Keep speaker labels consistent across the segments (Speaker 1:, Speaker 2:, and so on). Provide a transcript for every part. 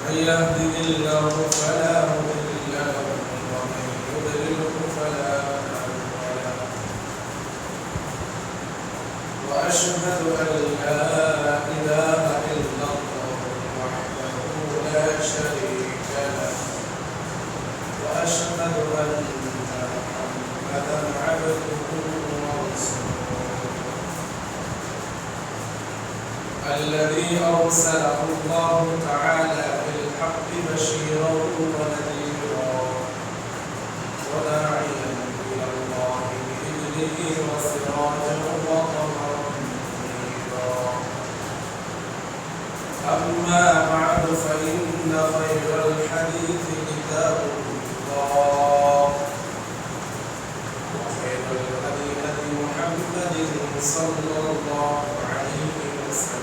Speaker 1: من يهده الله فلا مضل له ومن يضلله فلا هادي له وأشهد أن لا إله إلا الله وحده لا شريك له وأشهد أن محمدا عبده ورسوله الذي أرسله الله تعالى بالحق بشيرا ونذيرا وداعيا إلى الله بإذنه وسراجا وقمرا منيرا أما بعد فإن خير الحديث كتاب الله وخير الهدي هدي محمد صلى الله عليه وسلم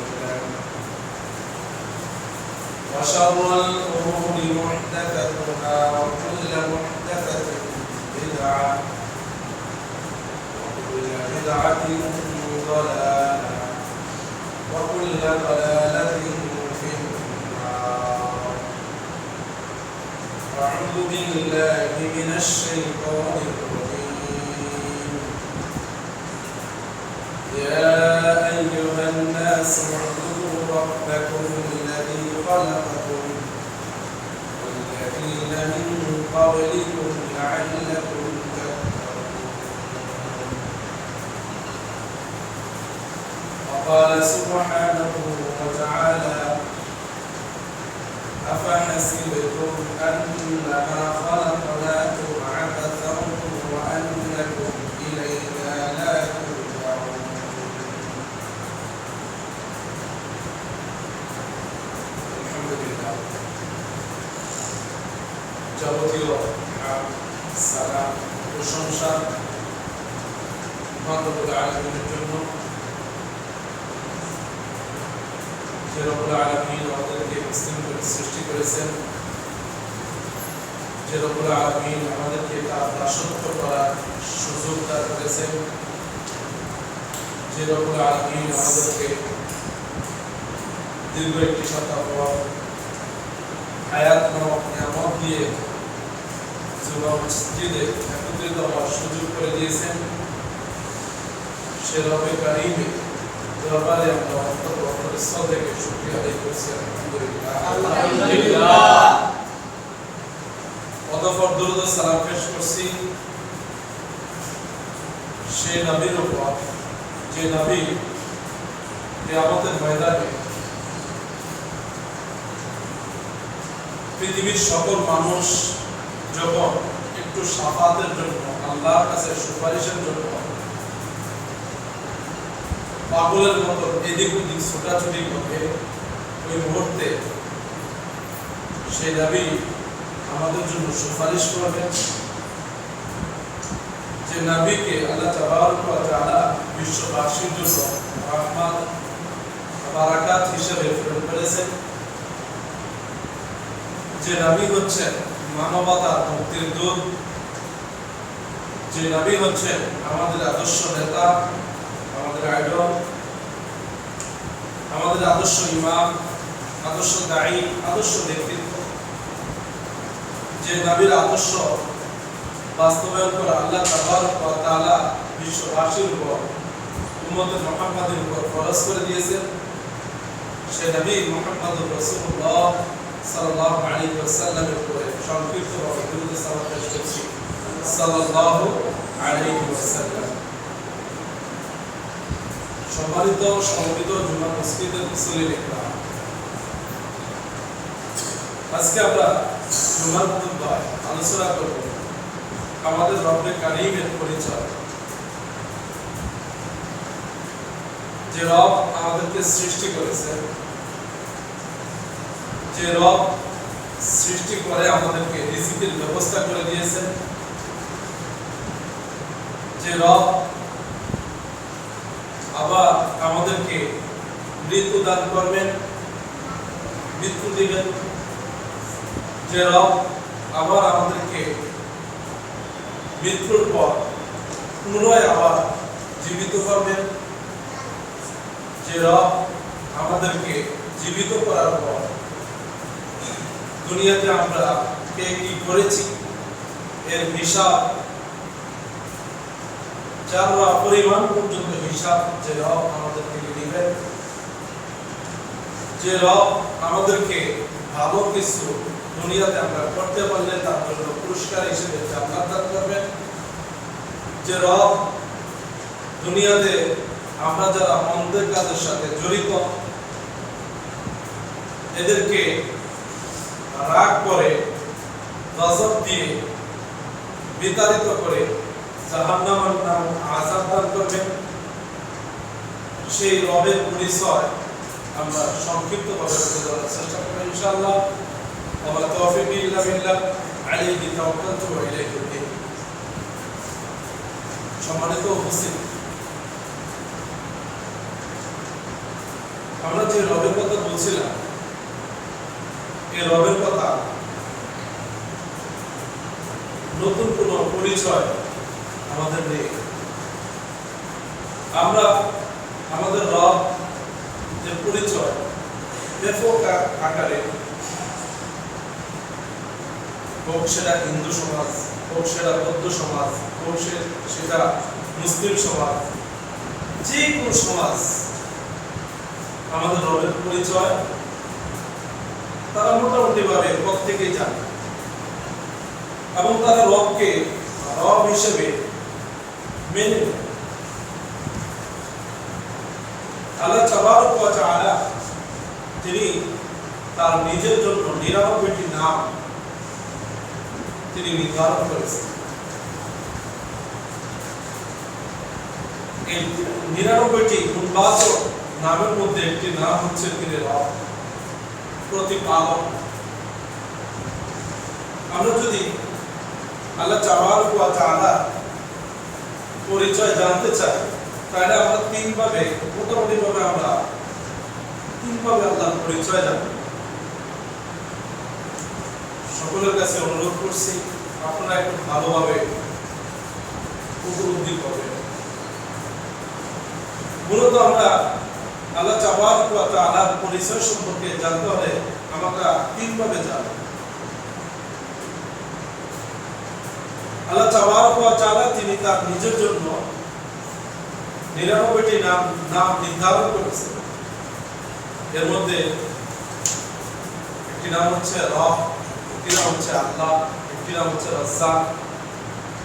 Speaker 1: وشر الأمور محدثاتها وكل محدثة بدعة وكل بدعة ضلالة وكل ضلالة في النار أعوذ بالله من الشيطان الرجيم يا أيها الناس اعبدوا ربكم الذي خلقكم والذين من قبلكم لعلكم تتقون وقال سبحانه وتعالى أفحسبتم أنما خلقناكم عبثا وأنكم إلينا لا ترجعون الحمد لله যাবতীয় সালাম প্রশংসা রব্বুল আলামিনের জন্য যে রব্বুল আলামিন আমাদেরকে মুসলিম করে সৃষ্টি করেছেন যে রব্বুল আলামিন আমাদেরকে তার দাসত্ব করার সুযোগ দান করেছেন যে রব্বুল আলামিন আমাদেরকে দীর্ঘ একটি সপ্তাহ হায়াত নামক নিয়ামত দিয়ে জুমা মসজিদে একত্রিত হওয়ার সুযোগ করে দিয়েছেন সে রব্বে কারীমের দরবারে আমরা অন্তরের স্থল থেকে শুকরিয়া আদায় করছি আলহামদুলিল্লাহ অতঃপর দরুদ ও সালাম পেশ করছি সে নবীর উপর যে নবী কিয়ামতের ময়দানে পৃথিবীর সকল মানুষ যখন একটু শাফাতের জন্য আল্লাহর কাছে সুপারিশের জন্য পাগলের মতো এদিক ওদিক ছোটাছুটি করবে ওই মুহূর্তে সেই নবী আমাদের জন্য সুপারিশ করবেন যে নবীকে আল্লাহ তাবারক ওয়া তাআলা বিশ্ববাসীর জন্য রহমত বারাকাত হিসেবে প্রেরণ করেছেন যে নবী হচ্ছেন মানবতার মুক্তির দূত যে নবী হচ্ছেন আমাদের আদর্শ নেতা আমাদের আইডল আমাদের আদর্শ ইমাম আদর্শ দায়ী আদর্শ ব্যক্তিত্ব যে নবীর আদর্শ বাস্তবায়ন করে আল্লাহ তাবারক ওয়া তাআলা বিশ্ববাসীর উপর উম্মতে মুহাম্মাদের উপর ফরজ করে দিয়েছেন সে নবী মুহাম্মদুর রাসূলুল্লাহ সাল্লাল্লাহু আলাইহি ওয়াসাল্লামের উপরে সংক্ষিপ্তভাবে দরুদ ও সালাম পেশ করছি সাল্লাল্লাহু আলাইহি ওয়াসাল্লাম সম্মানিত সমবেত জুমা মসজিদের মুসল্লিন ইকরাম আজকে আমরা জুমার খুতবায় আলোচনা করব আমাদের রব্বে কারীমের পরিচয় যে রব আমাদেরকে সৃষ্টি করেছেন যে রব সৃষ্টি করে আমাদেরকে রিজিকের ব্যবস্থা করে দিয়েছেন যে রব আবার আমাদেরকে মৃত্যু দান করবেন মৃত্যু দিবেন যে রব আবার আমাদেরকে মৃত্যুর পর পুনরায় আবার জীবিত করবেন যে রব আমাদেরকে জীবিত করার পর দুনিয়াতে আমরা কে কি করেছি এর হিসাব যারা পরিমাণ পর্যন্ত হিসাব যে রব আমাদের থেকে নেবেন, যে রব আমাদেরকে ভালো কিছু দুনিয়াতে আমরা করতে পারলে তার জন্য পুরস্কার হিসেবে জান্নাত দান করবেন, যে রব দুনিয়াতে আমরা যারা মন্দের কাজের সাথে জড়িত এদেরকে রাগ করে গজব দিয়ে বিতাড়িত করে জাহান্নামের নাম আযাব দান করবেন, সেই রবের পরিচয় আমরা সংক্ষিপ্তভাবে তুলে ধরার চেষ্টা করব ইনশাআল্লাহ। ওয়া তাওফীক ইল্লা বিল্লাহ আলাইহি তাওয়াক্কালতু ওয়া ইলাইহি উনীব। সম্মানিত উপস্থিতি, আমরা যে রবের কথা বলছিলাম এই রবের কথা নতুন কোন পরিচয় আমাদের নেই। আমরা আমাদের রব যে পরিচয় ব্যাপক আকারে, হোক সেটা হিন্দু সমাজ, হোক সেটা বৌদ্ধ সমাজ, হোক সেটা মুসলিম সমাজ, যে কোনো সমাজ আমাদের রবের পরিচয় তারা মোটামুটি ভাবে প্রত্যেকেই জানে এবং তারা রবকে রব হিসেবে মেনে নেয়। আল্লাহ তাবারক ওয়া তাআলা তিনি তার নিজের জন্য 99টি নাম তিনি নির্ধারণ করেছেন। এই 99টি গুণবাচক নামের মধ্যে একটি নাম হচ্ছে তিনি রব, প্রতিপালক। আমরা যদি আল্লাহ তাবারক ওয়া তাআলা পরিচয় জানতে চাই তাহলে আমরা মোটামুটি ভাবে আমরা তিনভাবে আল্লাহর পরিচয় জানব। সকলের কাছে অনুরোধ করছি আপনারা একটু ভালোভাবে উপলব্ধি করবেন। মূলত আমরা আল্লাহ তাবারক ওয়া তাআলার পরিচয় সম্পর্কে জানতে হলে আমরা তিনভাবে জানব। আল্লাহ তাবারক ওয়া তাআলা তিনি তার নিজের জন্য 99টি নাম নির্ধারণ করেছেন। এর মধ্যে একটি নাম হচ্ছে রব, একটি নাম হচ্ছে আল্লাহ, একটি নাম হচ্ছে রাজ্জাক।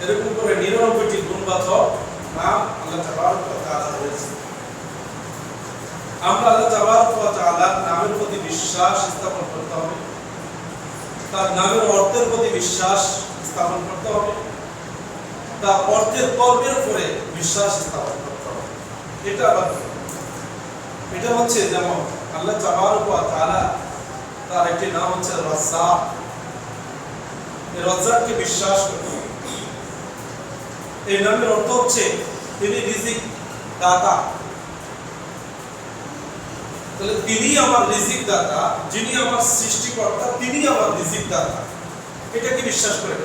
Speaker 1: এরকম করে 99টি গুণবাচক নাম আল্লাহ তাবারক ওয়া তাআলা রয়েছে। আমরা আল্লাহ তাবারক ওয়া তাআলার নামের প্রতি বিশ্বাস স্থাপন করতে হবে, তার নামের অর্থের প্রতি বিশ্বাস স্থাপন করতে হবে, তার অর্থের কর্মের উপরে বিশ্বাস স্থাপন করতে হবে। এটা হচ্ছে যেমন আল্লাহ তাবারক ওয়া তাআলা তার একটি নাম হচ্ছে রাজ্জাক। এই রাজ্জাককে বিশ্বাস করতে হবে। এই নামের অর্থ হচ্ছে তিনি রিজিক দাতা। তাহলে তিনি আমার রিজিক দাতা, যিনি আমার সৃষ্টিকর্তা তিনি আমার রিজিক দাতা, এটাকে বিশ্বাস করে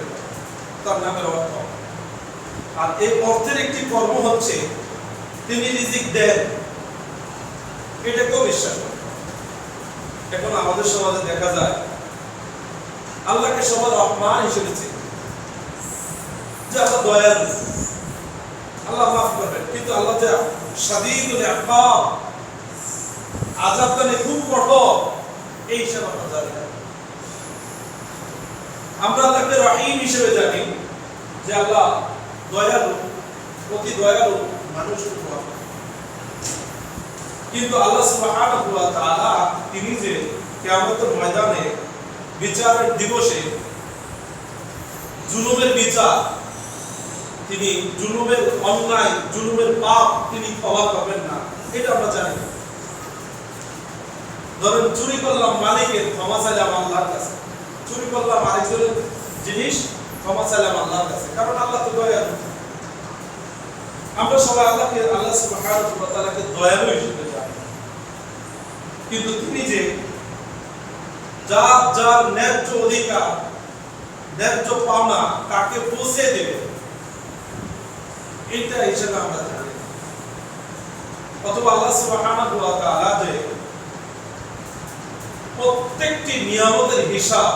Speaker 1: তার নামের অর্থ। আর এই অর্থের একটি কর্ম হচ্ছে তিনি রিজিক দেন, এটাকেও বিশ্বাস করে। এখন আমাদের সমাজে দেখা যায় আল্লাহকে সবার রহমান হিসেবে চিনি, যে আল্লাহ দয়ালু, আল্লাহ মাফ করবেন, কিন্তু আল্লাহ যে শাদীদুল ইকাব, আযাব দানে খুব কঠোর, এই হিসাবে আমরা জানি না। আমরা আল্লাহকে রহিম হিসেবে জানি, যে আল্লাহ দয়ালু, অতি দয়ালু, মানুষের উপর। কিন্তু আল্লাহ সুবহানাহু ওয়া তাআলা তিনি যে কিয়ামতের ময়দানে বিচারের দিবসে জুলুমের বিচার, তিনি জুলুমের অন্যায়, জুলুমের পাপ তিনি ক্ষমা করবেন না, এটা আমরা জানি। ধরেন চুরি করলাম, মালিকের ক্ষমা চাইলাম আল্লাহর কাছে, চুরি করলাম আরেকজনের জিনিস, ক্ষমা চাইলাম আল্লাহর কাছে, কারণ আল্লাহ তো দয়ালু। আমরা সবাই আল্লাহ সুবহানাহু ওয়া তাআলাকে দয়ালু হিসেবে জানি, কিন্তু তিনি যে যার ন্যায্য অধিকার, ন্যায্য পাওনা তাকে পৌঁছে দেবে, এটা হিসেবে আমরা জানি। অথবা আল্লাহ সুবহানাহু ওয়া তাআলা যে প্রত্যেকটি নিয়ামতের হিসাব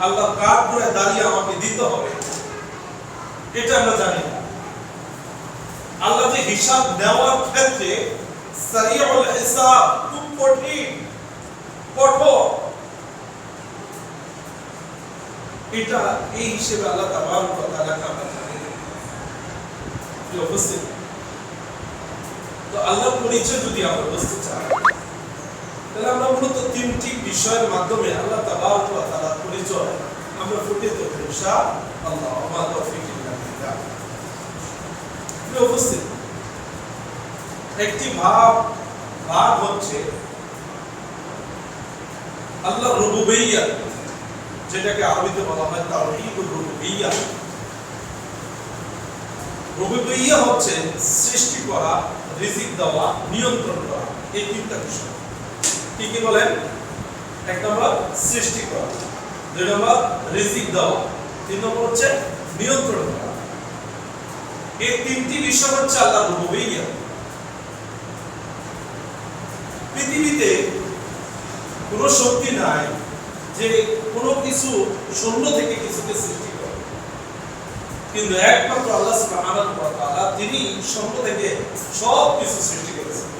Speaker 1: আল্লাহ কার করে দাঁড়িয়ে আমাকে দিতে হবে, এটা আমরা জানি না। আল্লাহ যে হিসাব নেওয়ার ক্ষেত্রে সারিউল হিসাব, খুব কঠিন, কঠোর, এটা এই হিসেবে আল্লাহ তাবারক ওয়া তাআলাকে আমরা জানি না। প্রিয় উপস্থিতি, তো আল্লাহর পরিচয় যদি আমরা বুঝতে চাই, তাহলে আমরা মূলত তিনটি বিষয়ের মাধ্যমে আল্লাহ তাবারক ওয়া তাআলার পরিচয় আমরা ফুটিয়ে তুলব ইনশাআল্লাহ। ওয়া তাওফীক ইল্লা বিল্লাহ। প্রিয় উপস্থিতি, একটি ভাগ হচ্ছে আল্লাহর রুবুবিয়্যাত, যেটাকে আরবিতে বলা হয় তাওহীদুর রুবুবিয়্যাহ। রুবুবিয়্যাহ হচ্ছে সৃষ্টি করা, রিজিক দেওয়া, নিয়ন্ত্রণ করা, এই তিনটা বিষয়। কি বলেন? এক নম্বর সৃষ্টি করা, দুই নম্বর রিজিক দেওয়া, তিন নম্বর হচ্ছে নিয়ন্ত্রণ করা। এই তিনটি বিষয় হচ্ছে আল্লাহর রুবুবিয়্যাহ। পৃথিবীতে কোনো শক্তি নাই যে কোনো কিছু শূন্য থেকে কিছুকে সৃষ্টি করে, কিন্তু একমাত্র আল্লাহ সুবহানাহু ওয়া তাআলা, তিনি শূন্য থেকে সব কিছু সৃষ্টি করেছেন।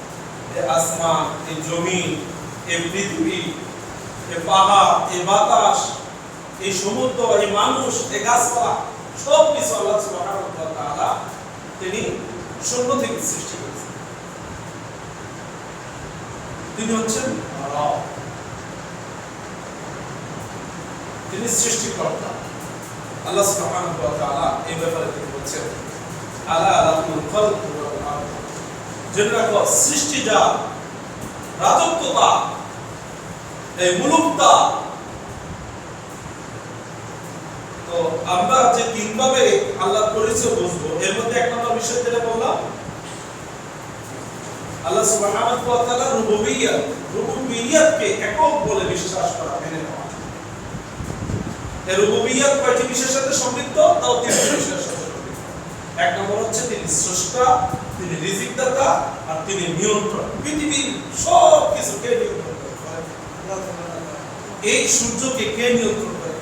Speaker 1: এই আসমান, এই জমিন, এই পৃথিবী, এই পাহাড়, এই বাতাস, এই সমুদ্র, এই মানুষ, এই গাছপালা, সব কিছু আল্লাহ সুবহানাহু ওয়া তাআলা তিনি শূন্য থেকে সৃষ্টি করেছেন। তিনি হচ্ছেন রব, তিনি সৃষ্টিকর্তা। আল্লাহ সুবহানাহু ওয়া তাআলা এই ব্যাপারে তিনি বলছেন, আলা লাহুল খালকু ওয়াল আমর, যেটা সৃষ্টিটা, রাজত্বতা, এই মুলুকতা। তো আমরা যে তিনভাবে আল্লাহর পরিচয় বুঝবো, এর মধ্যে এক নম্বর বিষয় যেটা বললাম, আল্লাহ সুবহানাহু ওয়া তাআলা রুবুবিয়্যাত, রুবুবিয়্যাতকে একক বলে বিশ্বাস করা, মেনে নেওয়া। এই রুবুবিয়্যাত কয়টি বিষয়ের সাথে সম্পৃক্ত? তাও তিনটি বিষয়ের সাথে সম্পৃক্ত। এক নম্বর হচ্ছে তিনি স্রষ্টা, তিনি রিজিকদাতা, আর তিনি নিয়ন্ত্রণ। পৃথিবীর সব কিছু কে নিয়ন্ত্রণ করে? এই সূর্যকে কে নিয়ন্ত্রণ করে?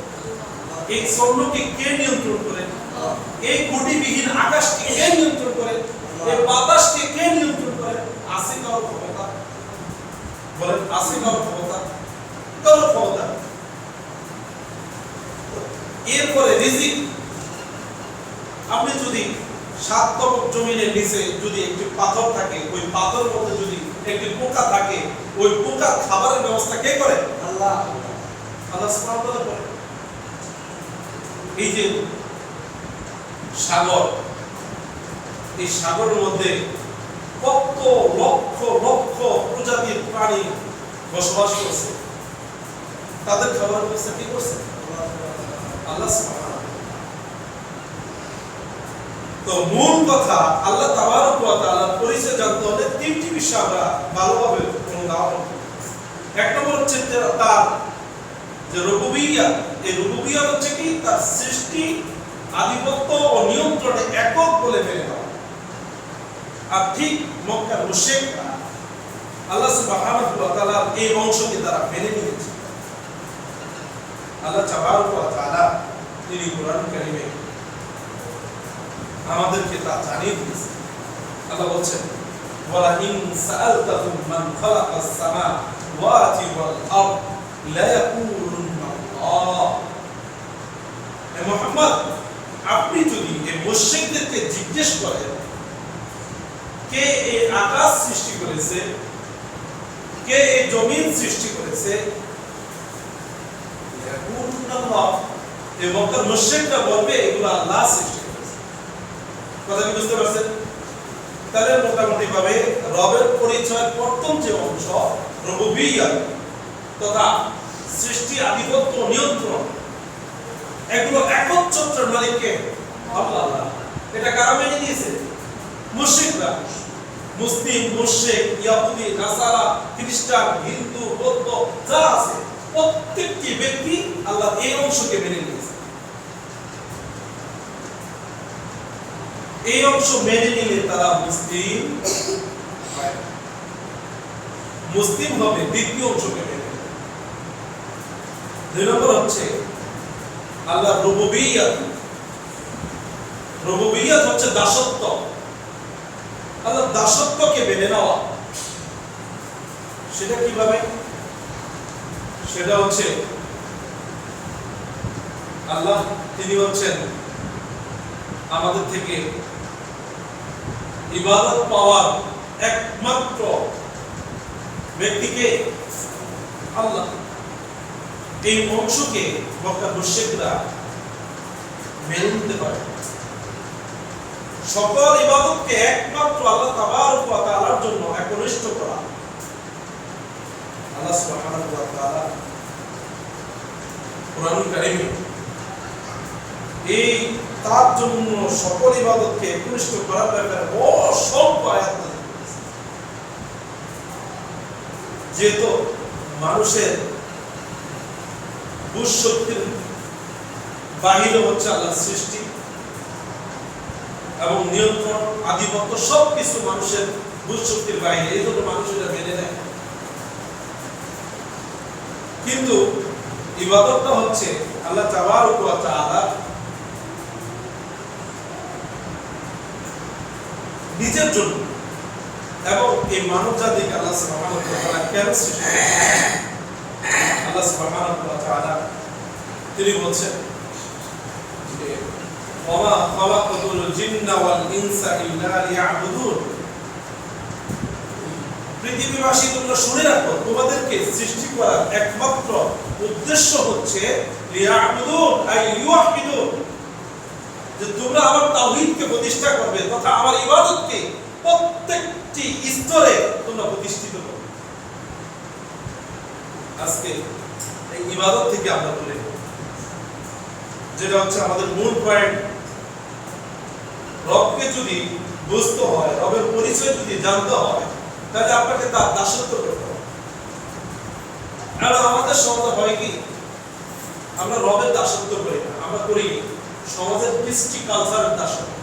Speaker 1: এই চন্দ্রকে কে নিয়ন্ত্রণ করে? এই গতিবিহীন আকাশকে কে নিয়ন্ত্রণ করে? এই বাতাসকে কে নিয়ন্ত্রণ করে? আছে কারো ক্ষমতা? বলেন, আছে কারো ক্ষমতা? কারো ক্ষমতা। এরপরে রিজিক, আপনি যদি 7 তবক জমিনের নিচে যদি একটি পাথর থাকে, ওই পাথরের মধ্যে যদি একটি পোকা থাকে, ওই পোকা খাবারের ব্যবস্থা কে করে? আল্লাহ। আল্লাহ সুবহানাহু ওয়া তাআলা করে। এই যে সাগর, এই সাগরের মধ্যে কত লক্ষ লক্ষ প্রজাতির প্রাণী বসবাস করছে, তাদের খাবারের ব্যবস্থা কে করছে? আল্লাহ সুবহানাহু। তো মূল কথা, আল্লাহ তাবারক ওয়া তাআলার পরিচয় জানতে হলে তিনটি বিষয় আমরা ভালোভাবে অনুধাবন করব। এক নম্বর হচ্ছে তার যে রুবুবিয়্যাত, এই রুবুবিয়্যাত হচ্ছে কি? তার সৃষ্টি, আধিপত্য ও নিয়ন্ত্রণে একক বলে মেনে নেওয়া। আর ঠিক মক্কার মুশরিকরা আল্লাহ সুবহানাহু ওয়া তাআলার এই অংশকে তারা মেনে নিয়েছে। আল্লাহ তাবারক ওয়া তাআলা তিনি কোরআন কারীমে আমাদেরকে তা জানিয়ে দিয়েছেন। আল্লাহ বলছেন, ওয়ালা ইন সাআলতাহুম মান খালাকাস সামাওয়াতি ওয়াল আরদ লা ইয়াকুলুন্না আল্লাহ। হে মুহাম্মদ, আপনি যদি এই মুশরিকদেরকে জিজ্ঞেস করেন কে এই আকাশ সৃষ্টি করেছে, কে এই জমিন সৃষ্টি করেছে, ইয়াকুলুন্না আল্লাহ, এই মক্কার মুশরিকরা বলবে এগুলো আল্লাহ সৃষ্টি করেছে। কথা কি বুঝতে পারছেন? তাহলে মোটামুটি ভাবে রবের পরিচয়ের প্রথম যে অংশ রুবুবিয়্যাত তথা সৃষ্টি, আধিপত্য, নিয়ন্ত্রণ, এগুলো একচ্ছত্রের মালিককে আল্লাহ। এটা কারা মেনে নিয়েছে? মুশরিকরা। মুসলিম, মুশরিক, ইহুদি, নাসারা, খ্রিস্টান, হিন্দু, বৌদ্ধ যা আছে প্রত্যেকটি ব্যক্তি আল্লাহ এই অংশকে মেনে নিয়েছে। এই অংশ মেনে নিলে তারা মুসলিম হয়। মুসলিম হবে দ্বিতীয় অংশকে মেনে নেবে। দুই নম্বর হচ্ছে আল্লাহ রুবুবিয়্যাত। রুবুবিয়্যাত হচ্ছে দাসত্ব। আল্লাহ দাসত্বকে মেনে নেওয়া। সেটা কিভাবে? সেটা হচ্ছে আল্লাহ তিনি হচ্ছেন আমাদের থেকে ইবাদত পাওয়ার একমাত্র ব্যক্তিকে আল্লাহ। এই অংশকে মক্কার মুশরিকরা মেনে নিতে পারে। সকল ইবাদতকে একমাত্র আল্লাহ তাবারক ওয়া তাআলার জন্য একনিষ্ঠ করা। আল্লাহ সুবহানাহু ওয়া তাআলা কুরআনুল কারীমে এই তার জন্য সকল ইবাদতকে একনিষ্ঠ করার ব্যাপারে অসংখ্য আয়াত নাযিল করেছেন। যেহেতু মানুষের বুঝ শক্তির বাহিরে হচ্ছে আল্লাহর সৃষ্টি এবং নিয়ন্ত্রণ, আধিপত্য সবকিছু মানুষের বুঝ শক্তির বাহিরে, এই জন্য মানুষ এটা মেনে নেয়। কিন্তু ইবাদতটা হচ্ছে আল্লাহ তাবারক ওয়া তাআলা নিজের জন্য, এবং এই মানব জাতিকে আল্লাহ সুবহানাহু ওয়া তাআলা কেন সৃষ্টি করেছেন? আল্লাহ সুবহানাহু ওয়া তাআলা তিনি বলছেন যে ওয়া মা খালাকাতুল জিন্না ওয়াল ইনসা ইল্লা লিয়াবুদুন। পৃথিবীবাসী তোমরা শুনে রাখো, তোমাদেরকে সৃষ্টি করার একমাত্র উদ্দেশ্য হচ্ছে লিয়াবুদুন আই ইউহিদুন, যে তোমরা আমার তাওহীদকে প্রতিষ্ঠা করবে তথা আমার ইবাদতকে প্রত্যেকটি স্তরে তোমরা প্রতিষ্ঠিত করবে। আজকে এই ইবাদত থেকে আমরা বলি, যেটা হচ্ছে আমাদের মূল পয়েন্ট, রবকে যদি বুঝতে হয়, রবের পরিচয় যদি জানতে হয়, তাহলে আপনাকে তার দাসত্ব করতে হবে। আর আমাদের সমাজে হয় কি, আমরা রবের দাসত্ব করি না, আমরা করি সমাজের কৃষ্টি কালচারের দাসত্ব।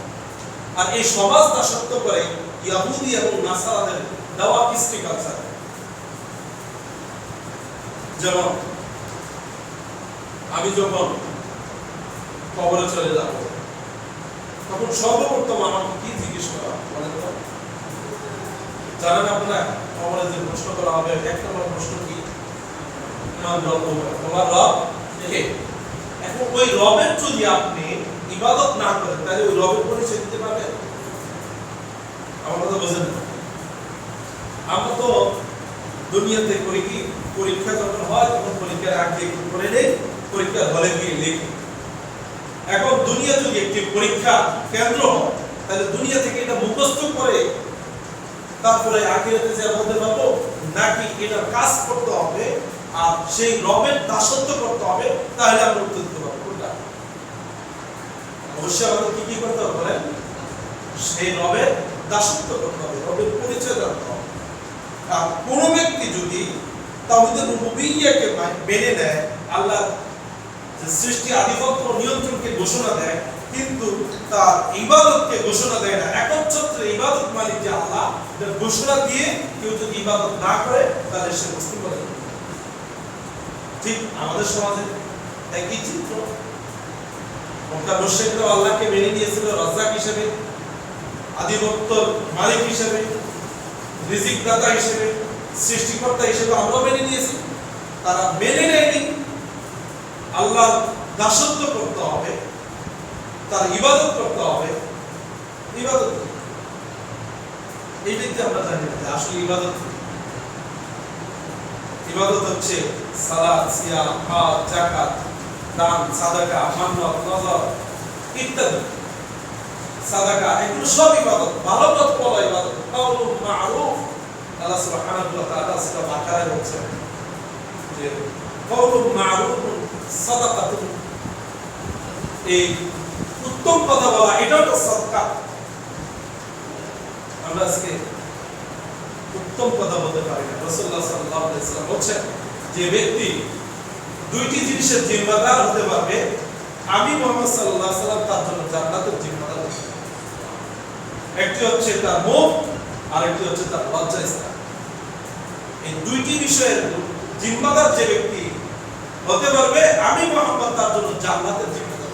Speaker 1: আর এই সমাজ দাসত্ব করে ইহুদি এবং নাসারাদের দেওয়া কৃষ্টি কালচার। যেমন আমি যখন কবরে চলে যাব, তখন সর্বপ্রথম আমাকে কি জিজ্ঞেস করা বলেন তো? জানেন আপনারা, কবরে যে প্রশ্ন করা হবে, এক নম্বর প্রশ্ন কি? তোমার রব কে? এখন ওই রবের যদি আপনি ইবাদত না করেন, তাহলে ওই রবের পরিচয় দিতে পারবেন? আমার কথা বোঝেন না? আমরা তো দুনিয়াতে করি কি, পরীক্ষা যখন হয় তখন পরীক্ষার আগে একটু পড়ে নেই, পরীক্ষার হলে গিয়ে লিখি। এখন দুনিয়া যদি একটি পরীক্ষা কেন্দ্র হয়, তাহলে দুনিয়া থেকে এটা মুখস্থ করে তারপরে আখিরাতে যা বলতে পারবো, নাকি এটা কাজ করতে হবে আর সেই রবের দাসত্ব করতে হবে, তাহলে আমরা উত্তর দিতে পারবো কোনটা? অবশ্যই আমাদের কি করতে হবে বলেন? সেই রবের দাসত্ব করতে হবে, রবের পরিচয় জানতে হবে। আর কোন ব্যক্তি যদি তাওহীদের রুবুবিয়্যাহকে মেনে নেয়, আল্লাহ যে সৃষ্টি আধিপত্য নিয়ন্ত্রণকে ঘোষণা দেয়, কিন্তু তার ইবাদতকে ঘোষণা দেয় না, একচ্ছত্র ইবাদত মালিক যে আল্লাহ, এটা ঘোষণা দিয়ে কেউ যদি ইবাদত না করে, তাহলে সে মুসলিম বলে। ঠিক আমাদের সমাজে একই চিত্র। মক্কার মুশরিকরা আল্লাহকে মেনে নিয়েছিল রাজ্জাক হিসেবে, আধিপত্যর মালিক হিসেবে, রিজিক দাতা হিসেবে, সৃষ্টিকর্তা হিসেবে আমরা মেনে নিয়েছি। তারা মেনে নেয়নি আল্লাহর দাসত্ব করতে হবে, তার ইবাদত করতে হবে। ইবাদত এই দিকটা আমরা জানি না আসলে ইবাদত ইবাদত হচ্ছে সালাত, সিয়াম, হজ, যাকাত, দান, সাদাকা, মান্নত, নজর ইত্যাদি। সাদাকা এগুলো সব ইবাদত, ভালো কথা বলা ইবাদত, কাউলুন মা'রুফ। আল্লাহ সুবহানাহু ওয়া তাআলা সূরা বাকারায় বলেছেন যে কাউলুন মা'রুফ সাদাকাতুন, এই উত্তম কথা বলা এটাও তো সাদকা। আমরা আজকে উত্তম কথা বলতে পারি না। রাসূলুল্লাহ সাল্লাল্লাহু আলাইহি ওয়াসাল্লাম বলেছেন, যে ব্যক্তি দুইটি জিনিসের জিম্মাদার হতে পারবে, আমি মুহাম্মদ সাল্লাল্লাহু আলাইহি ওয়াসাল্লাম তার জন্য জান্নাতের জিম্মাদার। একটি হচ্ছে তার মুখ, আর একটি হচ্ছে তার লজ্জাস্থান। এই দুইটি বিষয়ের জিম্মাদার যে ব্যক্তি, হতে পারবে আমি মুহাম্মদ তার জন্য জান্নাতের জিম্মেদার।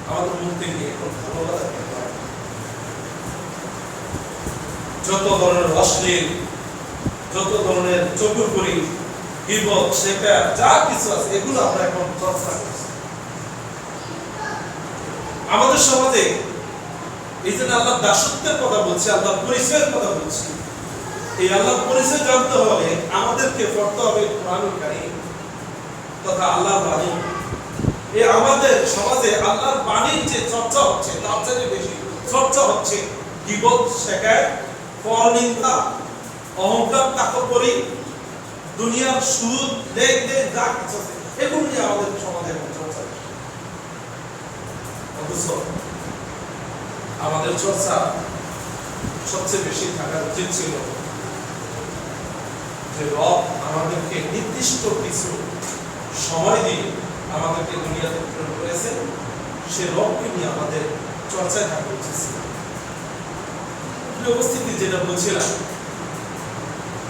Speaker 1: আমাদের মুখ থেকে এখন ভালোবাসা পেতে হয়। যত ধরনের অশ্লীল, যত ধরনের চকুরপুরি, গীবত, শেখার যা কিছু আছে এগুলো আমরা এখন চর্চা করছি। আমাদের সমাজে এই জন্য আল্লাহর দাসত্বের কথা বলছি, আল্লাহর পরিচয়ের কথা বলছি। এই আল্লাহর পরিচয় জানতে হলে আমাদেরকে পড়তে হবে কোরআনুল কারীম তথা আল্লাহর বাণী। এই আমাদের সমাজে আল্লাহর বাণীর যে চর্চা হচ্ছে তার চেয়ে বেশি চর্চা হচ্ছে গীবত, শেখার, পরনিন্দা, অহংকার, তাকব্বুরি, দুনিয়ার সুদ, লেনদেন যা কিছু আছে এগুলো নিয়ে আমাদের সমাজে চর্চা। অথচ আমাদের চর্চা সবচেয়ে বেশি থাকা উচিত ছিল যে রব আমাদেরকে নির্দিষ্ট কিছু সময় দিয়ে আমাদেরকে দুনিয়াতে প্রেরণ করেছেন, সে রবকে নিয়ে আমাদের চর্চায় থাকা উচিত ছিল। উপস্থিতি যেটা বলছিলাম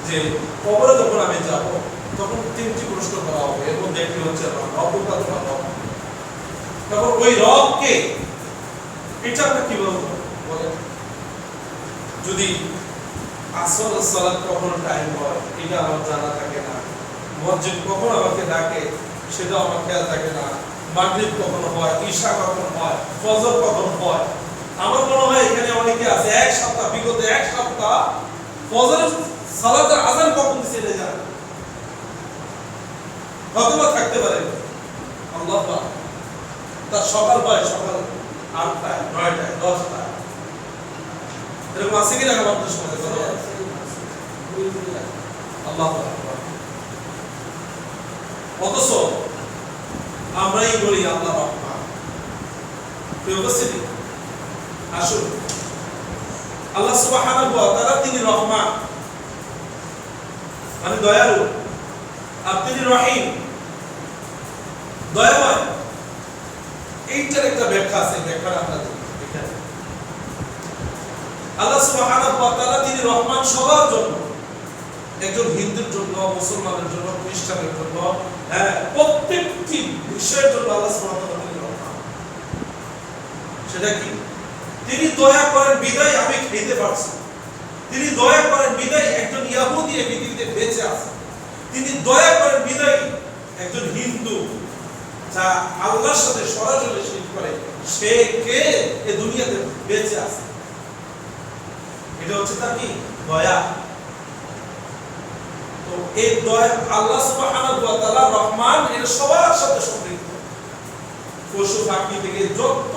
Speaker 1: যে কবরে যখন আমি যাব তখন তিনটি প্রশ্ন করা হবে, এর মধ্যে একটি হচ্ছে রব। তখন ওই রবকে এটা আমরা কিভাবে বলেন? যদি আসর সালাত কখন টাইম হয় এটা আমার জানা থাকে না, মসজিদ কখন আমাকে ডাকে সেটা আমার খেয়াল থাকে না, মাগরিব কখন হয়, ঈশা কখন হয়, ফজর কখন হয়। আমার মনে হয় এখানে অনেকে আছে এক সপ্তাহ, বিগত এক সপ্তাহ ফজর সালাতের আযান কখন দিছে এটা জানে না। হয়তো থাকতে পারে আল্লাহ পাক তার সকাল হয় সকাল 8টায়, 9টায়, 10টায়, এরকম আছে কিনা আমাদের সমাজে? আল্লাহ আকবার। অথচ আমরাই বলি আল্লাহ রহমান। প্রিয় উপস্থিতি, আসুন আল্লাহ সুবহানাহু ওয়া তাআলা তিনি রহমান মানে দয়ালু, আর তিনি রহিম দয়াময়। এইটার একটা ব্যাখ্যা আছে, ব্যাখ্যা আমরা এখানে আল্লাহ সুবহানাহু ওয়া তাআলা তিনি রহমান সবার জন্য, একজন হিন্দুর জন্য, মুসলমানের জন্য, খ্রিস্টানের জন্য, প্রত্যেকটি বিষয়ের জন্য আল্লাহ সুবহানাহু ওয়া তাআলা রহমান। সেটা কি? তিনি দয়া করেন বিদায় আমি খেতে পারছি, তিনি দয়া করেন বিদায় একজন ইহুদি এই পৃথিবীতে বেঁচে আছে, তিনি দয়া করেন বিদায় একজন হিন্দু যা আল্লাহর সাথে সরাসরি শিরক করে সে কে এই দুনিয়াতে বেঁচে আছে। এটা হচ্ছে তার কি দয়া। তো এই দয়া আল্লাহ সুবহানাহু ওয়া তাআলা রহমান, এর সবার সাথে সম্পৃক্ত। পশু পাখি থেকে যত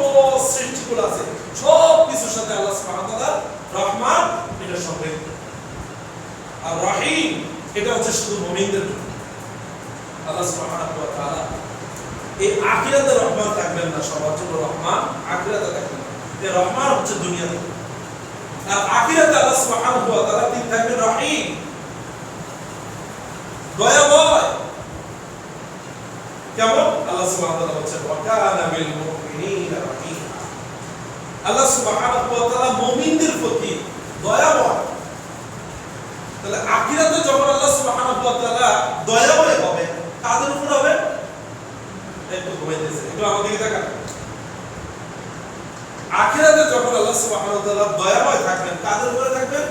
Speaker 1: সৃষ্টিগুলো আছে সব কিছুর সাথে আল্লাহ সুবহানাহু ওয়া তাআলা রহমান এটা সম্পৃক্ত। আর রহিম এটা হচ্ছে শুধু মুমিনদের জন্য। আল্লাহ সুবহানাহু ওয়া তাআলা এই আখিরাতে রহমান থাকবেন না, সবার জন্য রহমান আখিরাতে থাকবেন না। এই রহমান হচ্ছে দুনিয়াতে, আর আখিরাতে আল্লাহ সুবহানাহু ওয়া তাআলা তিনি থাকবেন রহিম, দয়াময়। কেমন? আল্লাহ সুবহানাহু ওয়া তাআলা বলেন ওয়া কানা বিল মুমিনিনা রাহিমা। আল্লাহ সুবহানাহু ওয়া তাআলা মুমিনদের প্রতি দয়াময়। তাহলে আখিরাতে যখন আল্লাহ সুবহানাহু ওয়া তাআলা দয়াময় হবে কাদের উপর হবে? একটু ঘুমাইতেছে, একটু আমাদের দিকে তাকান। আখিরাতে যখন আল্লাহ সুবহানাহু ওয়া তাআলা দয়াময় থাকবেন কাদের উপরে থাকবেন?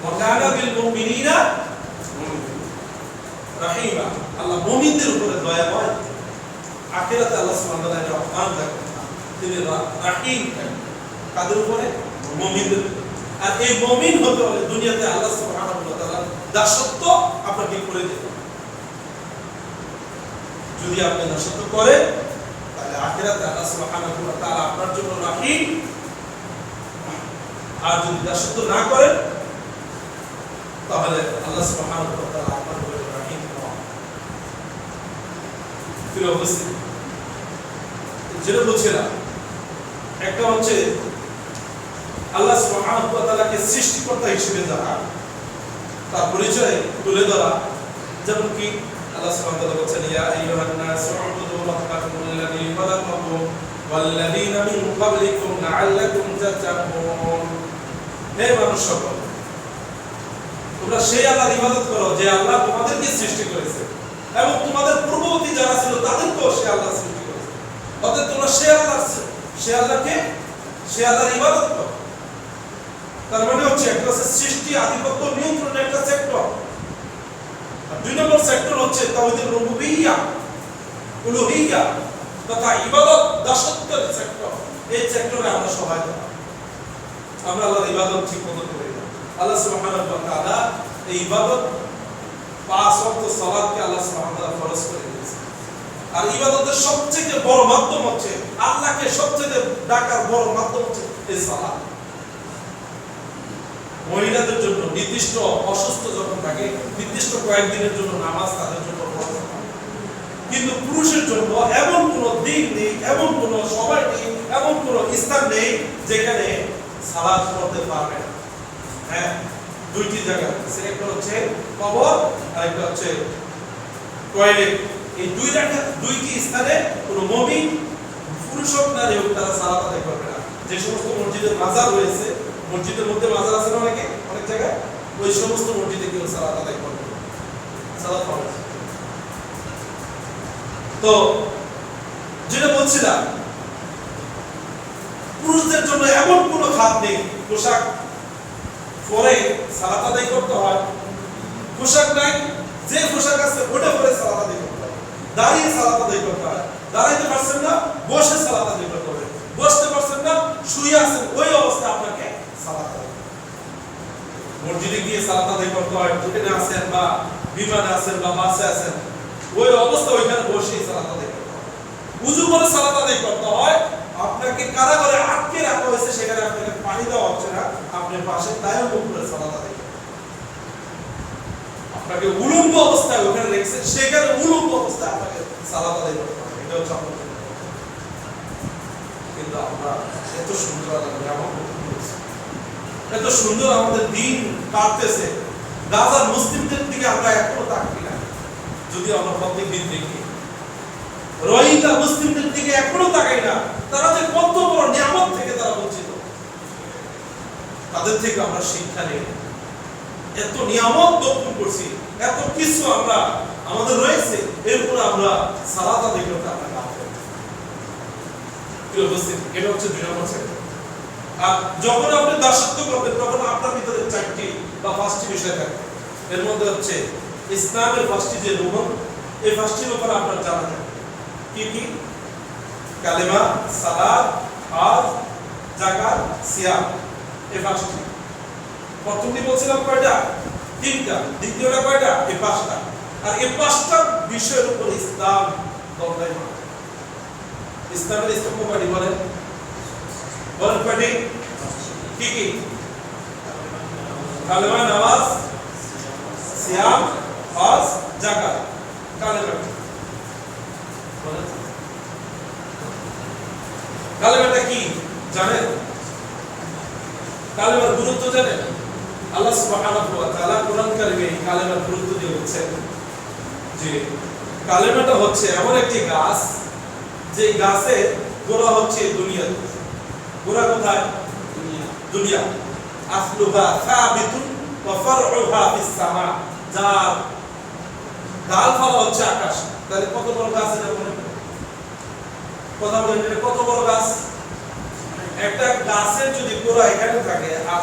Speaker 1: ওয়া কানা বিল মুমিনিনা রাহিমা। আল্লাহ মুমিনদের উপরে দয়াময়। আখিরাতে আল্লাহ সুবহানাহু ওয়া তাআলা রহমান থাকবেন, তিনি রাহিম থাকবেন কাদের উপরে? মুমিনদের উপরে। আর এই মুমিন হতে হলে দুনিয়াতে আল্লাহ সুবহানাহু ওয়া তাআলার দাসত্ব আপনাকে করে দিতে হবে। যদি আপনি দাসত্ব করেন তাহলে আখিরাতে আল্লাহ সুবহানাহু ওয়া তাআলা আপনার জন্য রাহিম। আর যদি দাসত্ব না করেন তাহলে আল্লাহ সুবহানাহু ওয়া তাআলা আপনার জন্য রাহিম নন। প্রিয় উপস্থিতি, যেটা বলছিলাম একটা হচ্ছে আল্লাহ সুবহানাহু ওয়া তাআলাকে সৃষ্টিকর্তা হিসেবে যারা তার পরিচয় তুলে ধরা। যেমন কি আল্লাহ সুবহানাহু ওয়া তাআলা বলেন ইয়া আইয়ুহান নাস উবুদু রাব্বাকুম আল্লাযী খালাকাকুম ওয়াল্লাযীনা মিন ক্বাবলিকুম লাআল্লাকুম তাত্তাকুন। হে মানুষ সকল, তোমরা সেই আল্লাহর ইবাদত করো যে আল্লাহ তোমাদেরকে সৃষ্টি করেছে এবং হচ্ছে, একটা হচ্ছে সৃষ্টি আধিপত্য নিয়ন্ত্রণের একটা সেক্টর, আর 2 নম্বর সেক্টর হচ্ছে তাওহীদুর রুবুবিয়্যা, উলুহিয়্যা তথা ইবাদত দাসত্বের সেক্টর। এই সেক্টরে আমরা সবাই আমরা আল্লাহর ইবাদত ঠিকমতো করি না। আল্লাহ সুবহানাহু ওয়া তাআলা এই ইবাদত 5 ওয়াক্ত সালাতকে আল্লাহ সুবহানাহু ওয়া তাআলা ফরজ করে দিয়েছেন। আর ইবাদতের সবচেয়ে বড় মাধ্যম হচ্ছে, আল্লাহকে সবচেয়ে ডাকার বড় মাধ্যম হচ্ছে এই সালাত। মহিলাদের জন্য নির্দিষ্ট অসুস্থ যখন থাকে, নির্দিষ্ট কয়েকদিনের জন্য নামাজ তাদের জন্য ফরজ, কিন্তু পুরুষের জন্য এমন কোনো দিন নেই, এমন কোনো সময় নেই, এমন কোনো স্থান নেই যেখানে সালাত পড়তে পারবে না। হ্যাঁ, 2টি জায়গা, একটা হচ্ছে কবর আর একটা হচ্ছে টয়লেট। এই 2টি স্থানে কোনো মুমিন পুরুষ হোক নারী হোক তারা সালাত আদায় করবে না। যে সমস্ত মসজিদে মাজার রয়েছে, মসজিদের মধ্যে মাজার আছে না অনেক জায়গায়, ওই সমস্ত মসজিদে কেউ সালাত আদায় করবে না, সালাত ফরজ। তো যেটা বলছিলাম, পুরুষদের জন্য এমন কোনো খাত নেই, পোশাক পরে সালাত আদায় করতে হয়, পোশাক নাই, যে পোশাক আছে ওটা পরে সালাত আদায় করতে হয়, দাঁড়িয়ে সালাত আদায় করতে হয়, দাঁড়াইতে পারছেন না বসে সালাত আদায় করতে হবে, বসতে পারছেন না শুয়ে আছেন, ওই অবস্থায় আপনাকে সালাত আদায় করতে হবে। মসজিদে গিয়ে সালাত আদায় করতে হয়, ট্রেনে আছেন বা বিমানে আছেন বা বাসে আছেন, ওই অবস্থা ওইখানে বসেই সালাত আদায় করতে হয়। উযু করে সালাত আদায় করতে হয়, আপনাকে কারাগারে আটকে রাখা হয়েছে, সেখানে আপনাকে পানি দেওয়া হচ্ছে না, আপনি পাশে তায়াম্মুম করে সালাত আদায় করতে হয়। আপনাকে উলম্ব অবস্থায় ওখানে রেখেছে, সেখানে উলম্ব অবস্থায় আপনাকে সালাত আদায় করতে হবে। এটা হচ্ছে আপনার। কিন্তু আমরা এত সুন্দর এত সুন্দর আমাদের দিন কাটতেছে, গাজার মুসলিমদের দিকে আমরা এখনো তাকাই না। যদি আমরা প্রত্যেক দিন দেখি রোহিঙ্গা মুসলিমদের দিকে এখনো তাকাই না, তারা যে কত বড় নিয়ামত থেকে তারা বঞ্চিত, তাদের থেকে আমরা শিক্ষা নেই। এত নিয়ামত দখল করছি, এত কিছু আমরা আমাদের রয়েছে, এরপর আমরা সালাত আদায় করতে আমরা গাফেল। এটা হচ্ছে 2 নম্বর সেক্টর। আর যখন আপনি দাসত্ব করবেন তখন আপনার ভিতরে 4টি বা 5টি বিষয় থাকবে। এর মধ্যে হচ্ছে ইসলামের 5টি যে রুকন, এই 5টির উপর আপনার জানা থাকবে। কি কি? কালেমা, সালাত, হজ, যাকাত, সিয়াম, এই 5টি। প্রথমটি বলছিলাম কয়টা? 3টা। দ্বিতীয়টা কয়টা? এই 5টা। আর এই 5টা বিষয়ের উপর ইসলাম দণ্ডায়মান। ইসলামের স্তম্ভ কয়টি বলেন? বলেন কয়টি? কি কি? কালেমা, নামাজ, সিয়াম, হজ, যাকাত। কালেমা বলেন, কালেমাটা কি জানেন? কালেমার গুরুত্ব জানেন? আল্লাহ সুবহানাহু ওয়া তাআলা কোরআন কারিমে কালেমার গুরুত্ব দিয়ে বলেছেন যে কালেমাটা হচ্ছে এমন একটি গাছ, যে গাছের গোড়া হচ্ছে দুনিয়া। গোড়া কোথায়? দুনিয়া। আসলুহা সাবিতুন ওয়া ফারউহা ফিস সামা। যার ডালপালা হচ্ছে আকাশ। তাহলে কত বড় গাছ এটা মনে করেন? কথা বলেন, এটা কত বড় গাছ? একটা গাছের যদি গোড়া এখানে থাকে আর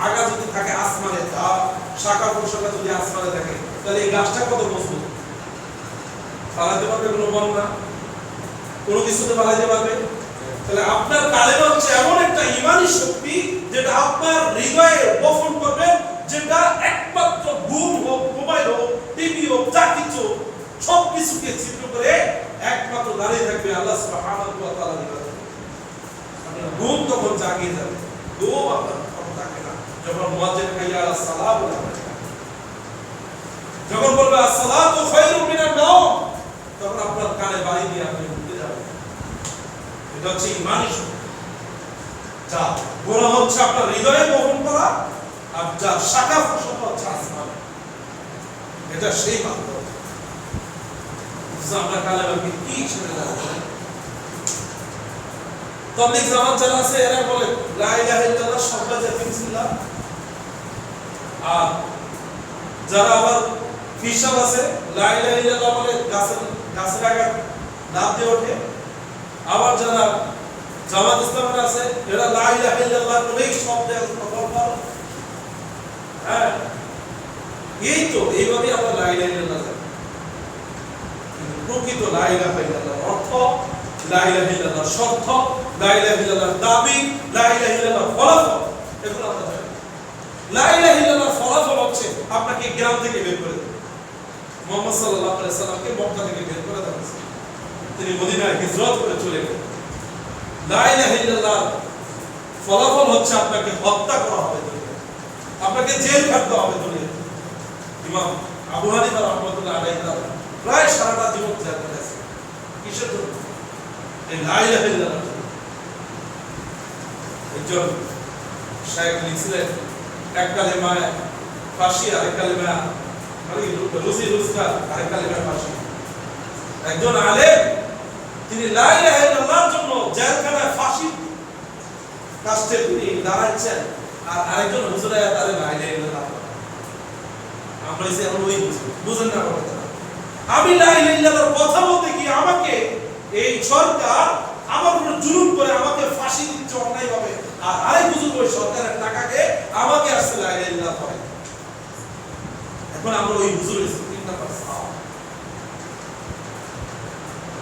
Speaker 1: আগা যদি থাকে আসমানে, তার শাখা প্রশাখা যদি আসমানে থাকে, তাহলে এই গাছটা কত মজবুত? পালাতে পারবে কোনো বল না? কোনো কিছুতে পালাতে পারবে? তাহলে আপনার কালেমা হচ্ছে এমন একটা ঈমানী শক্তি, যেটা আপনার হৃদয়ে বপন করবে, যেটা একমাত্র ঘুম হোক, মোবাইল হোক, টিভি হোক, যা কিছু সব কিছুকে ছিন্ন করে একমাত্র দাঁড়িয়ে থাকবে আল্লাহ সুবহানাহু ওয়া তাআলার ইবাদত। আপনার ঘুম তখন জাগিয়ে যাবে, ঘুম আপনার তখন থাকে না। যখন মুয়াজ্জিন হাইয়া আলাস সালাহ বলে, যখন বলবে আসসালাতু খায়রুম মিনান নাওম, তখন আপনার কানে বাড়ি দিয়ে আপনি উঠতে যাবেন। এটা হচ্ছে ঈমানী শক্তি, যা গোড়া হচ্ছে আপনার হৃদয়ে বহন করা, আর যা শাখা প্রশাখা হচ্ছে আসমানে। এটা সেই মাত্র। আমরা কালেমাকে কি ছেড়ে যাবো? তাবলীগ জামাত যারা আছে এরা বলে লা ইলাহা ইল্লাল্লাহ শব্দটা জাতিম ছিল, আর যারা আবার ফিসাব আছে লা ইলাহা ইল্লাল্লাহ বলে গাছের আগা লাফ দিয়ে ওঠে। আবার যারা জামাত ইসলামের আছে এরা লা ইলাহা ইল্লাল্লাহ বলেই শব্দে হ্যাঁ, এই তো এইভাবে আমরা লা ইলাহা ইল্লাল্লাহ জানি। কিন্তু প্রকৃত লা ইলাহা ইল্লাল্লাহর অর্থ, লা ইলাহা ইল্লাল্লাহর শর্ত, লা ইলাহা ইল্লাল্লাহর দাবি, লা ইলাহা ইল্লাল্লাহর ফলাফল, এগুলো আমরা জানি। লা ইলাহা ইল্লাল্লাহর ফলাফল হচ্ছে আপনাকে গ্রাম থেকে বের করে দেবে। মুহাম্মদ সাল্লাল্লাহু আলাইহি সাল্লামকে মক্কা থেকে বের করে দেওয়া হয়েছে, তিনি মদিনায় হিজরত করে চলে গেলেন। লা ইলাহা ইল্লাল্লাহর ফলাফল হচ্ছে আপনাকে হত্যা করা হবে দুনিয়ায়, আপনাকে জেল খাটতে হবে দুনিয়ায়। ইমাম আবু হানিফা রাহমাতুল্লাহ আলাইহি প্রায় সারাটা জীবন জেল কাটিয়েছেন। কিসের জন্য? এই লা ইলাহা ইল্লাল্লাহ। একজন শায়েখ লিখছিলেন, এক কালেমায় ফাঁসি, আরেক কালেমায় মানে রুজি রোজগার, আরেক কালেমায় ফাঁসি। একজন আলেম তিনি লা ইলাহা ইল্লাল্লাহর জন্য জেলখানায় ফাঁসি কাস্টে তিনি দাঁড়াচ্ছেন, আর আরেকজন হুজুরে তারে লা ইলাহা ইল্লাল্লাহ। আমরা এসে এখন ওই বুঝেন না কথা। আমি লা ইলাহা ইল্লাল্লাহর কথা বলতে গিয়ে আমাকে এই সরকার আমার উপর জুলুম করে আমাকে ফাঁসি দিচ্ছে অন্যায়ভাবে, আর আরেক হুজুর ওই সরকারের টাকাকে আমাকে আসলে লা ইলাহা ইল্লাল্লাহ করে। এখন আমরা ওই হুজুরের চিন্তা করছি,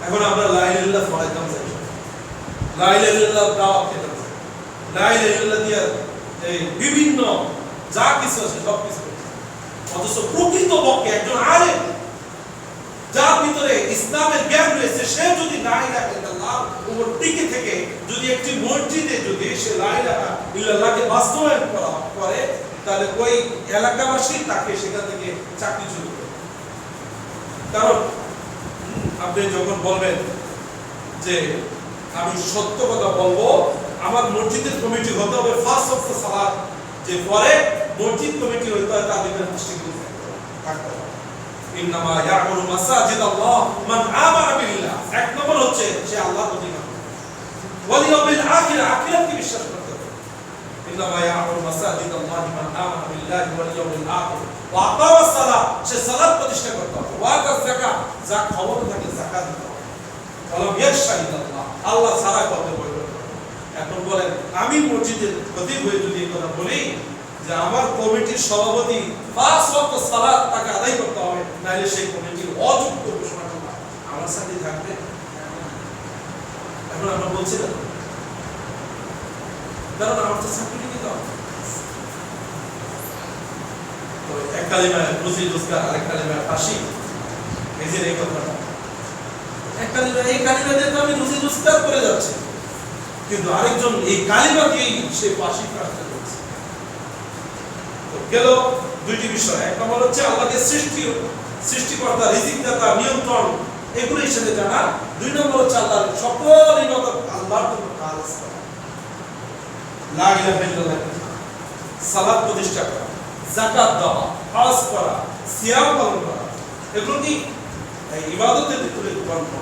Speaker 1: এখন আমরা লা ইলাহা ইল্লাল্লাহ ফরাইতাম যাই, লা ইলাহা ইল্লাল্লাহ দাওয়াত খেতাম, লা ইলাহা ইল্লাল্লাহ দিয়ে এই বিভিন্ন যা কিছু আছে সব কিছু। অথচ প্রকৃত পক্ষে একজন আলেম যার ভিতরে ইসলামের জ্ঞান রয়েছে, সে যদি লা ইলাহা ইল্লাল্লাহর উপর টিকে থেকে যদি একটি মসজিদে যদি সে লা ইলাহা ইল্লাল্লাহকে বাস্তবায়ন করে, তাহলে ওই এলাকাবাসী তাকে সেখান থেকে চাকরিচ্যুত করবে। কারণ আপনি যখন বলবেন যে আমি সত্য কথা বলবো, আমার মসজিদের কমিটি হতে হবে ফার্স্ট অফ দ্য সালাত, যে পরে মসজিদ কমিটি হইতে হয় তাদের দৃষ্টিকোণ থাকতে হবে। ইন্নামা ইয়ামুরু মাসাজিদাল্লাহ মান আমানা বিল্লাহ। এক নম্বর হচ্ছে সে আল্লাহর প্রতি মানে, ওয়াল ইয়াউমিল আখির, আখিরাতকে বিশ্বাস করতে হবে। ইন্নামা ইয়ামুরু মাসাজিদাল্লাহ মান আমানা বিল্লাহি ওয়াল ইয়াউমিল আখির ওয়া আকামাস সালাত, সে সালাত প্রতিষ্ঠা করতে হবে। ওয়া আতা যাকাত, যা খবর থাকে যাকাত দিতে হবে। ওয়ালাম ইয়াশহাদিল্লাহ, আল্লাহ ছাড়া কথা বলবে। এখন বলেন আমি মসজিদের খতিব হয়ে যদি এই কথা বলি যে আমার কমিটির সভাপতি পাঁচ ওয়াক্ত সালাত তাকে আদায় করতে হবে, নাহলে সেই কমিটির অযোগ্য ঘোষণা করবে, আমার সাথে থাকবে। এখন আমরা বলছি না, কারণ আমার তো চাকরি দিতে হবে। তো এক কালিমায় রুজি রোজগার, আরেক কালিমায় ফাঁসি, এই যে এই কথাটা, এক কালিমা এই কালিমা দিয়ে তো আমি রুজি রোজগার করে যাচ্ছি, কিন্তু আরেকজন এই কালিমা দিয়েই সে ফাঁসি প্রার্থনা করছে। তো গেল দুইটি বিষয়, এক নম্বর হচ্ছে আল্লাহকে সৃষ্টিকর্তা, রিজিকদাতা, নিয়ন্ত্রণ, এগুলো হিসেবে জানা। দুই নম্বর হচ্ছে আল্লাহর সকল ইবাদত আল্লাহর জন্য খালেস করা, লা ইলাহা ইল্লাল্লাহ, সালাত প্রতিষ্ঠা করা, যাকাত দেওয়া, হজ করা, সিয়াম পালন করা, এগুলো কি এই ইবাদতের ভিতরে গণ্য।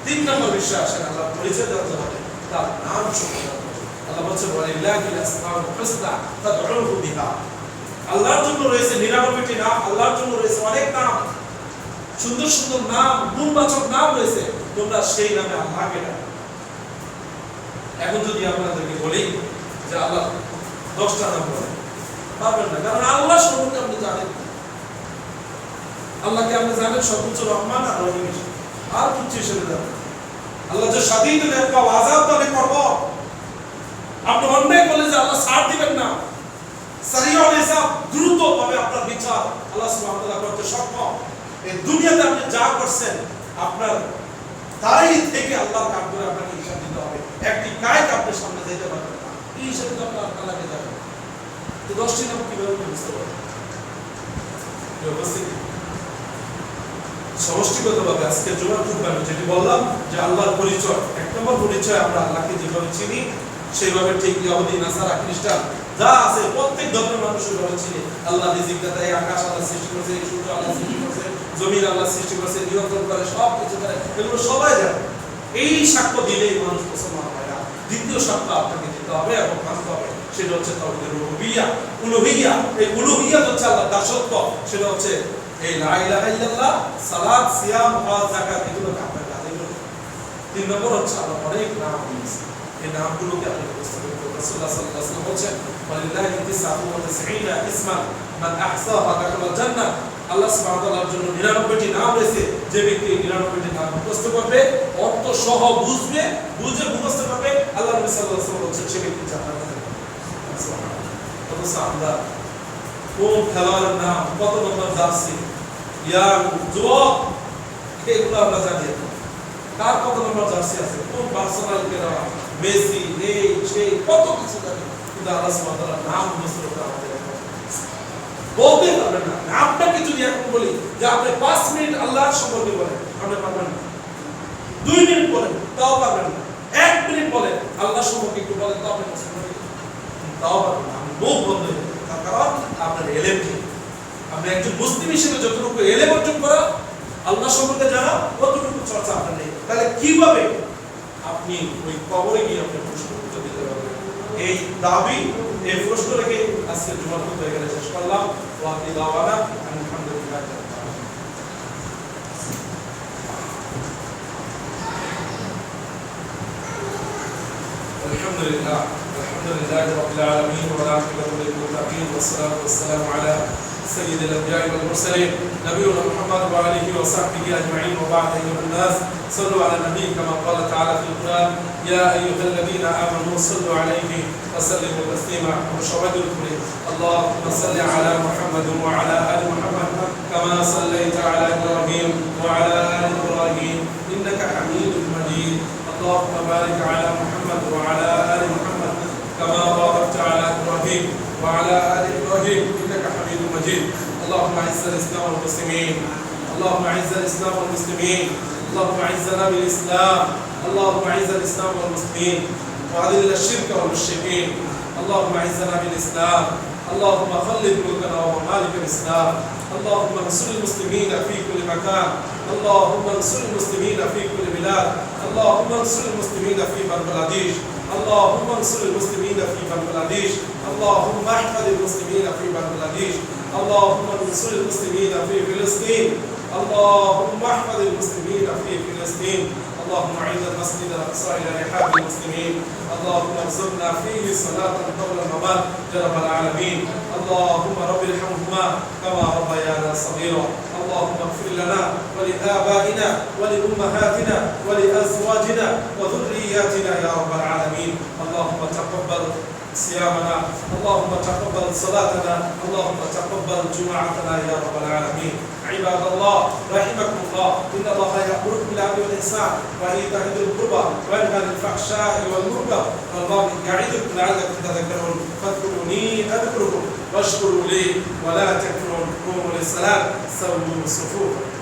Speaker 1: তিন নম্বর বিষয় আসেন আল্লাহর পরিচয় জানতে হবে, তার নাম সম্পর্কে। আল্লাহ বলছে ওয়ালিল্লাহিল আসমাউল হুসনা ফাদউহু বিহা, আল্লাহর জন্য রয়েছে 99টি নাম, আল্লাহর জন্য রয়েছে অনেক নাম, সুন্দর সুন্দর নাম, গুণবাচক নাম রয়েছে, তোমরা সেই নামে আল্লাহকে ডাকো। এখন যদি আপনাদেরকে বলি যে আল্লাহ 10টা নাম বলেন, পারবেন না, কারণ আল্লাহ সম্পর্কে আপনি জানেন। আল্লাহকে আপনি জানেন সর্বোচ্চ রহমান আর রহিম, আর কিছু হিসেবে জানেন। আল্লাহ যে শাদীদুল ইকাব, আযাব দানে করব, আপনি অন্যায় করলে যে আল্লাহ ছাড় দিবেন না, সারিউল হিসাব, দ্রুতভাবে আপনার বিচার আল্লাহ সুবহানাহু ওয়া তাআলা করতে সক্ষম। এই দুনিয়াতে আপনি যা করছেন আপনার তারই থেকে আল্লাহর কাজ করে আপনাকে হিসাব দিতে হবে। একটি কাজ আপনার সামনে যেতে পারবেন না, এই হিসাবে তো আপনার আল্লাহকে জানেন। তো 10টি নাম কিভাবে বুঝতে পারবেন? সমষ্টিগতভাবে আজকে জুমার খুতবা আমি যেটি বললাম যে আল্লাহর পরিচয়, এক নম্বর পরিচয় আমরা আল্লাহকে যেভাবে চিনি সেইভাবে ঠিক ইহুদি, নাসারা, খ্রিস্টান যা আছে প্রত্যেক ধর্মের মানুষের ভাবে চিনি। আল্লাহ রিজিকদাতা, এই আকাশ আল্লাহ সৃষ্টি করেছে, এই সূর্য আল্লাহ সৃষ্টি করেছে, জমিন আল্লাহ সৃষ্টি করেছে, নিয়ন্ত্রণ করে, সব কিছু করে, এগুলো সবাই জানে। এই সাক্ষ্য দিলেই মানুষ মুসলমান হয় না। দ্বিতীয় সাক্ষ্য আপনাকে দিতে হবে এবং মানতে হবে, সেটা হচ্ছে তাওহীদের রুবুবিয়্যাহ, উলুহিয়্যাহ। এই উলুহিয়্যাহ হচ্ছে আল্লাহর দাসত্ব, সেটা হচ্ছে এই লা ইলাহা ইল্লাল্লাহ, সালাত, সিয়াম, হজ, যাকাত, এগুলো আপনাকে আদায় করতে হবে। 3 নম্বর হচ্ছে আল্লাহর অনেক নাম রয়েছে, এই নামগুলোকে আপনি উপস্থাপন করতে রাসূলুল্লাহ সাল্লাল্লাহু আলাইহি ওয়াসাল্লাম বলেছেন ওয়ালিল্লাহি 99 ইসমান মান আহসাহা দাখালাল জান্নাহ। আল্লাহ সুবহানাহু ওয়া তাআলার জন্য 99টি নাম রয়েছে, যে ব্যক্তি 99টি নাম মুখস্থ করবে, অর্থ সহ বুঝে মুখস্থ করবে, আল্লাহ নবী সাল্লাল্লাহু আলাইহি ওয়াসাল্লাম বলেছেন সে ব্যক্তি জান্নাতে যাবে। সুবহানাল্লাহ। অথচ আমরা কোন খেলোয়াড়ের নাম, কত নম্বর জার্সি, ইয়াং যুবক, এগুলো আমরা জানি না। কার কত নম্বর জার্সি আছে, কোন পার্সোনাল খেলোয়াড়, মেসি, এই সেই কত কিছু জানি, কিন্তু আল্লাহ সুবহানাহু ওয়া তাআলার নাম মুখস্থ করতে আমাদের বলতে পারবেন না। আপনাকে যদি এখন বলি যে আপনি 5 মিনিট আল্লাহর সম্পর্কে বলেন, আপনি পারবেন না। 2 মিনিট বলেন, তাও পারবেন না। 1 মিনিট বলেন আল্লাহ সম্পর্কে একটু বলেন, তাও আপনি মুখস্থ করতে তাও পারবেন না। আপনি মুখ বন্ধ হয়ে যাবে। তার কারণ আপনার এলেম কি, আপনি একজন মুসলিম হিসেবে যতটুকু এলেম অর্জন করা, আল্লাহ সম্পর্কে জানা, কতটুকু চর্চা আপনার নেই। তাহলে কিভাবে আপনি ওই কবরে গিয়ে আপনি প্রশ্ন উত্তর দিতে পারবেন? এই দাবি, এই প্রশ্ন রেখে আজকে জুমার খুতবা এখানে শেষ করলাম। ওয়া আকিরু দাওয়ানা আলহামদুলিল্লাহ। الحمد لله رب العالمين والعاقبة للمتقين والصلاة والسلام على سيد الأنبياء والمرسلين نبينا محمد وآله وصحبه أجمعين. وبعد أيها الناس صلوا على النبي كما قال تعالى في القرآن يا أيها الذين آمنوا صلوا عليه وسلموا تسليما. وشهد الكريم اللهم صل على محمد وعلى آل محمد كما صليت على إبراهيم وعلى آل إبراهيم إنك حميد مجيد. اللهم بارك على محمد وعلى آل محمد كما باركت على إبراهيم وعلى آل إبراهيم إنك حميد مجيد. اللهم أعز الإسلام والمسلمين، اللهم أعز الإسلام والمسلمين، اللهم أعزنا بالإسلام، اللهم أعز الإسلام والمسلمين وأذل الشرك والمشركين. اللهم أعزنا بالإسلام، اللهم خلد ملكنا وممالك الإسلام. اللهم انصر المسلمين في كل مكان، اللهم انصر المسلمين في كل بلاد، اللهم انصر المسلمين في بنغلاديش، اللهم انصر المسلمين في بنغلاديش، اللهم احفظ المسلمين في بنغلاديش، اللهم انصر المسلمين في فلسطين، اللهم احفظ المسلمين في فلسطين. اللهم اعز المسجد الاقصى الى رحاب المسلمين، اللهم ارزقنا فيه صلاة قبل الممات يا رب العالمين. اللهم رب ارحمهما كما ربيانا صغيرا. اللهم اغفر لنا ولآبائنا ولأمهاتنا ولأزواجنا وذرياتنا يا رب العالمين. اللهم تقبل صيامنا، اللهم تقبل صلاتنا، اللهم تقبل جماعتنا يا رب العالمين. عباد الله رحمكم الله، إن الله يأمركم بالعدل والإحسان وإيتاء ذي القربى وينهى عن الفحشاء والمنكر والبغي يعظكم لعلكم تذكرون. فاذكروني أذكركم واشكروا لي ولا تكفرون. قوموا للصلاة سووا صفوفكم.